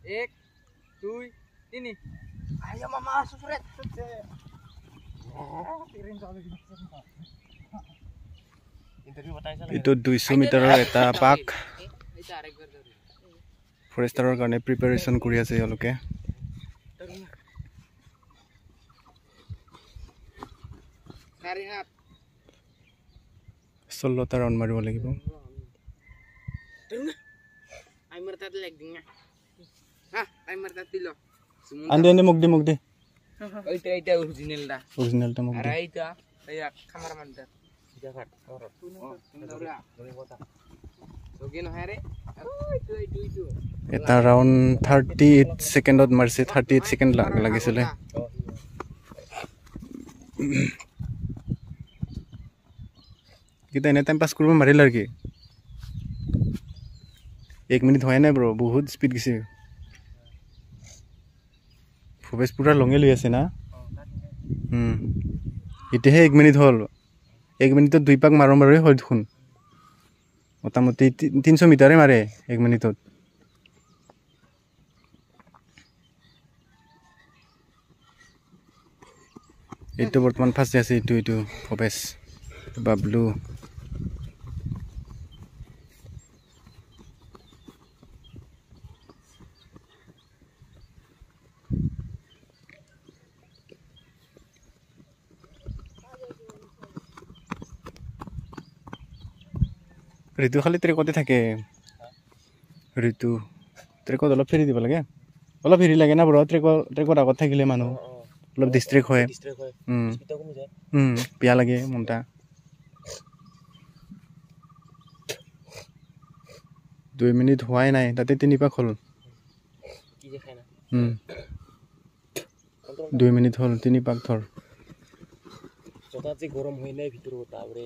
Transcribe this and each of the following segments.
1 2 3 ayo mama susuret itu 200 মিটাৰৰ এটা পাক ফৰেষ্টাৰৰ কাৰণে প্ৰিপাৰেচন কৰি আছে এওঁলোকে ষোল্লটা ৰাউণ্ড মাৰিব লাগিব আন্দে আন্দে মুখ দি এইটা অৰিজিনালটা অৰিজিনেলটা মুখ আৰ দি এইটা এই ক্যামেৰাম্যানটা দেখাট ওকে না ৰে ওই তুই এটা ৰাউণ্ড 38 সেকেন্ডত মাৰিছে 38 সেকেন্ড লাগিছিলে কিটা এনে টাইম পাস কৰিব মাৰিল আৰু কি 1 মিনিট হয় নাই ব্ৰ বহুত স্পিড গিছে ফুবেশ পুৰা লঙে লৈ আছে না ইতেহে 1 মিনিট হল 1 মিনিটত 2 পাক মাৰো মাৰো হয় দেখোন মোটামুটি 300 মিটাৰে মাৰে 1 মিনিটত এইটো বৰ্তমান ফাৰ্ষ্ট আছে এইটো ফুবেশ বাবলু ঋতু খালি ট্ৰেকতে থাকে ঋতু ট্ৰেকত অলপ ফেৰি দিব লাগে অলপ ফেৰি লাগে না ব্ৰ ট্ৰেকত আগত থাকিলে মানুহ অলপ ডিষ্ট্ৰেক্ট হয় পিয়া লাগে মনটা 2 মিনিট হোৱাই নাই তাতে 3 পাক হ'ল 2 মিনিট হ'ল 3 পাক ধৰ জতাতে গৰম হৈ নাই ভিতৰত তাবৰে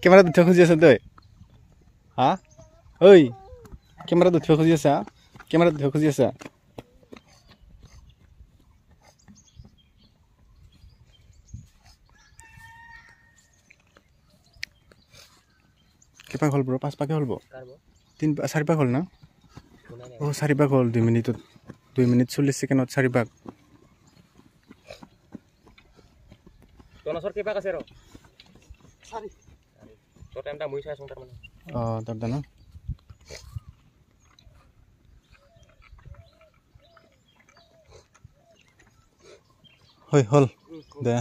কেমেৰাত উঠিব খুজি আছা তই হা ঐ কেমেৰাত উঠিব খুজি আছা কেমেৰাত উঠিব খুজি আছা কেইপাক হ'ল ব্ৰ 5 পাকে হ'ল ব 4 পাক হ'ল না ও 4 পাক হ'ল 2 মিনিটত 2 মিনিট 40 সেকেন্ডত 4 পাক তোনাসৰ কেইপাক আছে ৰ 4 তো টাইমটা মই চাইছো তাৰ মানে তাৰ দানা হয় হল দে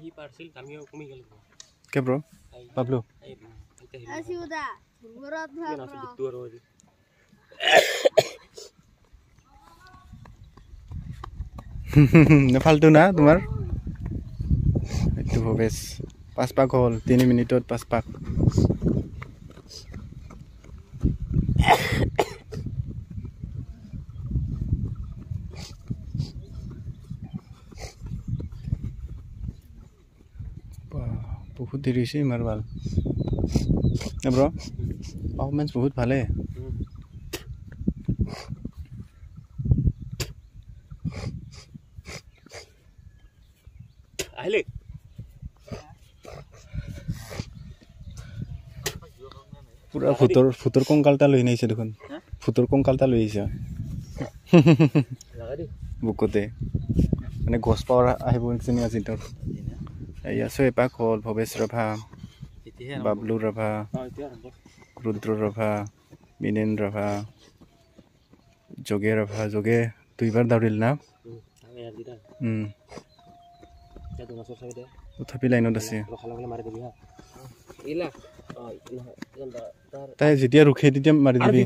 হি পাৰ্সেল কামিও কমি গেল কে ব্ৰ বাবলু আসিউদা বৰাত ভালো ফালতু না তোমাৰ এইটো ভবেশ 5 পাক হ'ল 3 মিনিটত 5 পাক বহুত দেৰি হৈছে ইমাৰ ভাল ব্ৰ পাৰফৰ্মেন্স বহুত ভালে আহিলে পুৰা ফুটৰ কংকালটা লৈ নাইছে দেখোন ফুটৰ কংকালটা লৈ আহিছে বুকতে মানে গছ পাৱাৰ আহিব নিচিনা আছিল তোৰ এয়া 6 পাক হ'ল ভবেশ ৰভা বাবলু ৰভা ৰুদ্ৰ ৰভা মিনেন ৰভা যোগে ৰভা যোগে 2 বাৰ দৌৰিল না তথাপি লাইনত আছে তাই যেতিয়া ৰুখে তেতিয়া মাৰি দিবি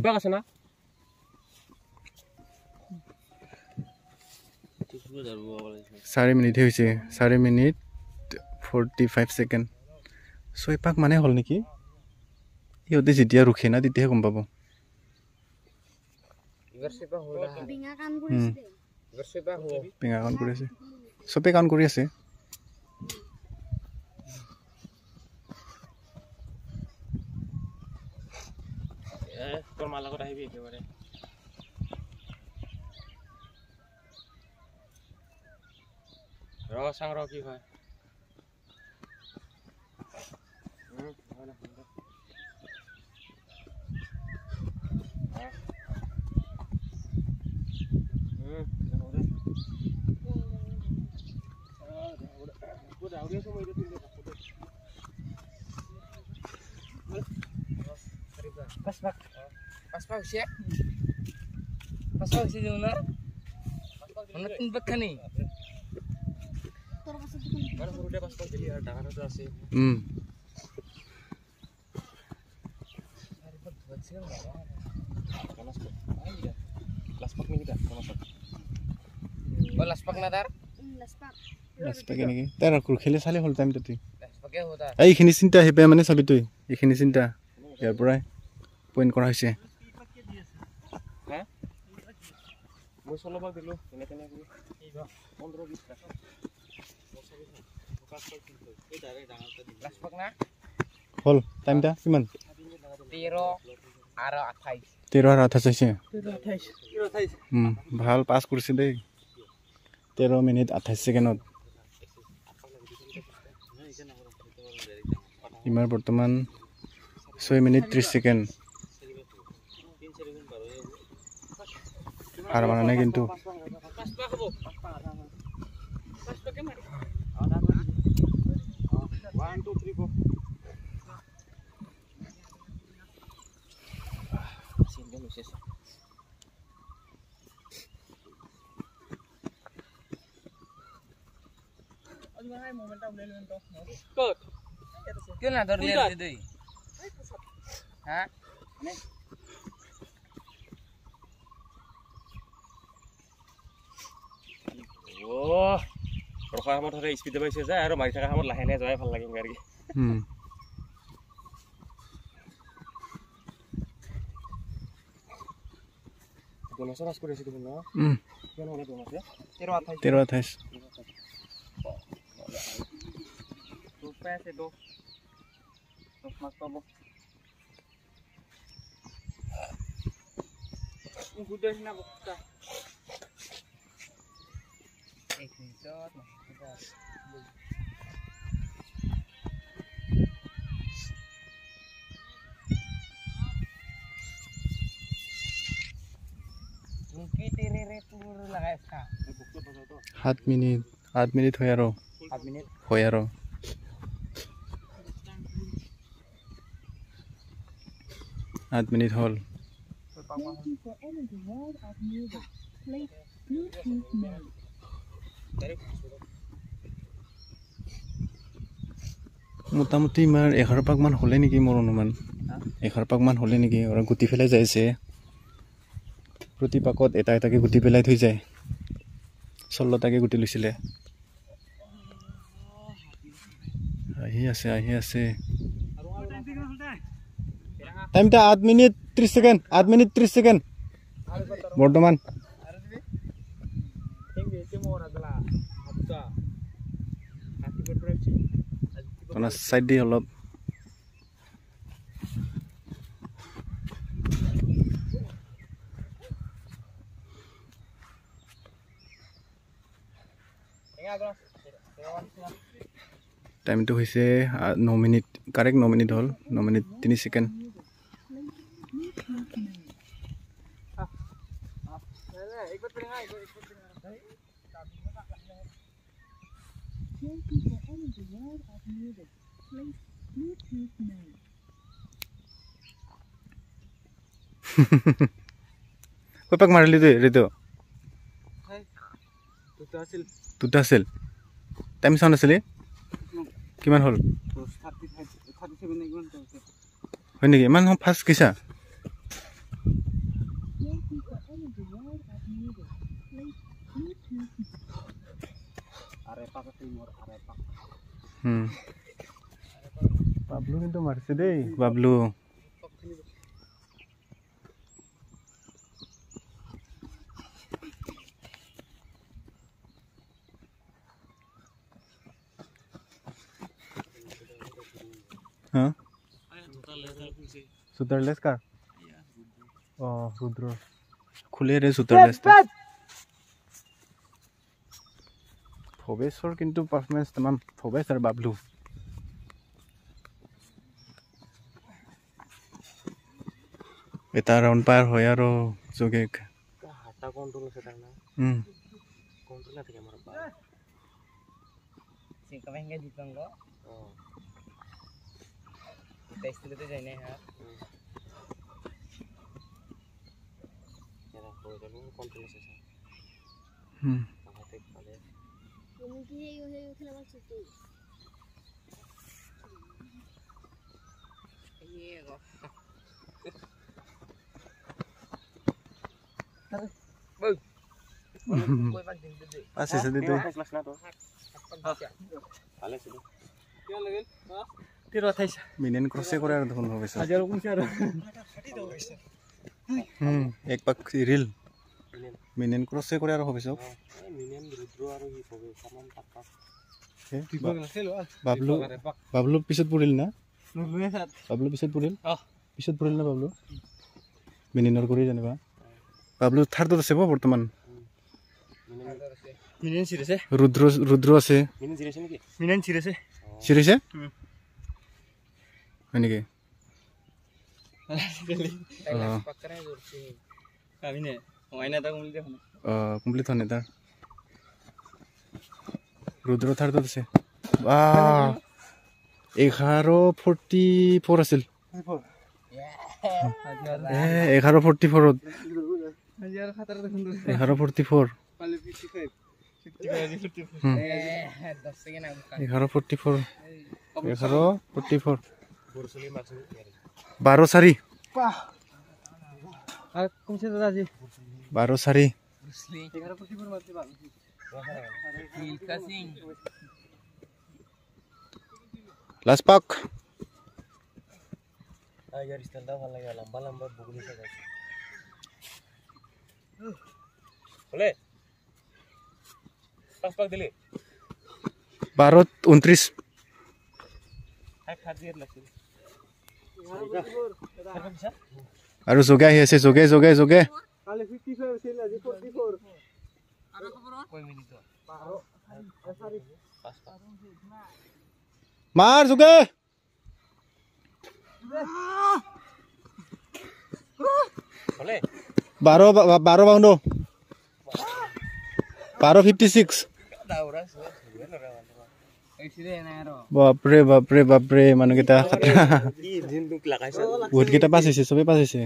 4 মিনিট হৈছে 4 মিনিট 45 সেকেন্ড 6 পাক মানে হল নেকি ইহঁতে যেতিয়া ৰুখে না তেতিয়াহে গম পাব পিঙা কাউণ্ট কৰি আছে চবে কাউণ্ট কৰি আছে তোৰ মাৰ লগত আহিবি একেবাৰে চাং কি হয় Paspak siap. Paspak sih benar. Mana timbak kan nih? Mana suruh dia paspak jadi ada tangan itu asih. Laspak ini kan, Oh laspak nadar? লাজপাক নেকি তাৰ খেলি চালে হ'ল টাইম তাতে Laspaknya hoda. এইখিনি চিন্তা আহি পাই মানে চাবি তই এইখিনি চিন্তা ইয়াৰ পৰাই পইণ্ট কৰা হৈছে মই চলাব দিলোঁ তেনে তেনে কৰি 15-20 টাকা Laspak na? হ'ল টাইমটা কিমান 13 আৰু 28. 13 আৰু 28 হৈছে ভাল পাছ কৰিছে দেই 13 মিনিট 28 ছেকেণ্ডত ইমাৰ বৰ্তমান 6 মিনিট 30 ছেকেণ্ড হাৰ মাৰা নাই কিন্তু Yun na, dorlian dito eh. Ha? ৰখা সময়ত হ'লে স্পীডে পাইছে যায় আৰু মাৰি থকা সময়ত লাহে লাহে যোৱাই ভাল লাগে গাড়ী বোনাছৰ পাছ কৰি আছে দেখোন ন কিমান হ'লে bonus 13-28 Pese do. Dos más todo. Un kuda na bukta. Ek minute. Mungkin tirire tur lagai ka. 7 minute হয় আৰু 8 minit. হয় আৰু 8 মিনিট হ'ল মোটামুটি ইমাৰ 11 পাক মান হ'লে নেকি মোৰ অনুমান 11 পাক মান হ'লে নেকি আৰু গুটি পেলাই যাইছে প্ৰতি পাকত এটা এটাকে গুটি পেলাই থৈ যায় 16টাকে গুটি লৈছিলে আহি আছে টাইমটা 8 মিনিট 30 সেকেন্ড 8 মিনিট 30 সেকেন্ড বৰ্তমান কোনা সাইড দি অলপ টাইমটো হৈছে 9 মিনিট কাৰেক্ট 9 মিনিট হ'ল 9 minute 3 second Papak marili tu Rito. Tuta hasil. Time sound asli? Kiman hol? 37 Hoy niki man fast kisa? Bablu কিন্তু মারছে দেই বাবলু হা সুতাৰলেছ কাৰ ৰুদ্ৰ খুলে ৰে সুতাৰলেছ ভৱেশৰ কিন্তু পাৰফৰ্মেন্স তামাম ভৱেশ আৰু বাবলু এটা ৰাউণ্ড পাৰ হয় আৰু যোগে হাতা কন্ট্রোল আছে তার না কন্ট্রোল থাকে আমার পা সিংকা ভেঙ্গে দিতাম গো টেস্টতে যাই না হ্যাঁ এরা কইলো কন্ট্রোল আছে হাতে পালে তুমি কি এই খেলা মারছো তুই ये गो कोई बात दिन दे আছে দিদি ক্লাস না তো ভালে ছিল क्या लगेल हां 28 মিনিয়ন ক্রসে করে আর দেখুন ভৱেশ हजार কোন চাৰ এক পাক ৰিল মিনিয়ন ক্ৰসে কৰে আৰ ভৱেশ মিনিয়ন ৰুদ্ৰ আৰ ই হবে সামান টাকা বাবলু বাবলু পিছত পৰিল না নুলুয়ে সাত বাবলু পিছত পৰিল অ পিছত পৰিল না বাবলু মিনিয়নৰ কৰি জানিবা বাবলু থাৰ্ডত আছে বৰ্তমান মিনিয়ন সিৰেছে ৰুদ্ৰ আছে মিনিয়ন জিৰেছে নাকি মিনিয়ন সিৰেছে চিৰিছে হয় নেকি पकड़े जोर से अभी ने वाइना तक उंगली देखो কমপ্লিট হয় নাই তাৰ ৰুদ্ৰ থাৰ্ডত আছে 11:44 আছিল 11:44 हजार खतर देखुन 11:44 पाले 55 10 सेकंड 11:44 11:44 बोरसली मारছে 12:04 আর कौन से दादा जी 12:04 ब्रूसली 11:44 मारते बाबू मिल्खा सिंह লাষ্ট পাক यार स्टाइलটা ভাল লাগে লম্বা লম্বা বগুলি সাজাইছে বলে পাঁচ পাক দিলি 12:29 খাত দিয়ে লাগছিল আৰু যোগে আহি আছে যোগে काले 55 से আজি 44 আৰ খবৰ কই মিনিট 12 মাৰ যোগে বলে 12 বাউণ্ড 12:56 দাউৰা সুৱে নৰা ऐसे ना यार বাপৰে মানুহকেইটা ই দিন দুক লাগাইছে বহুত কেইটা পাছ হৈছে চবে পাছ হৈছে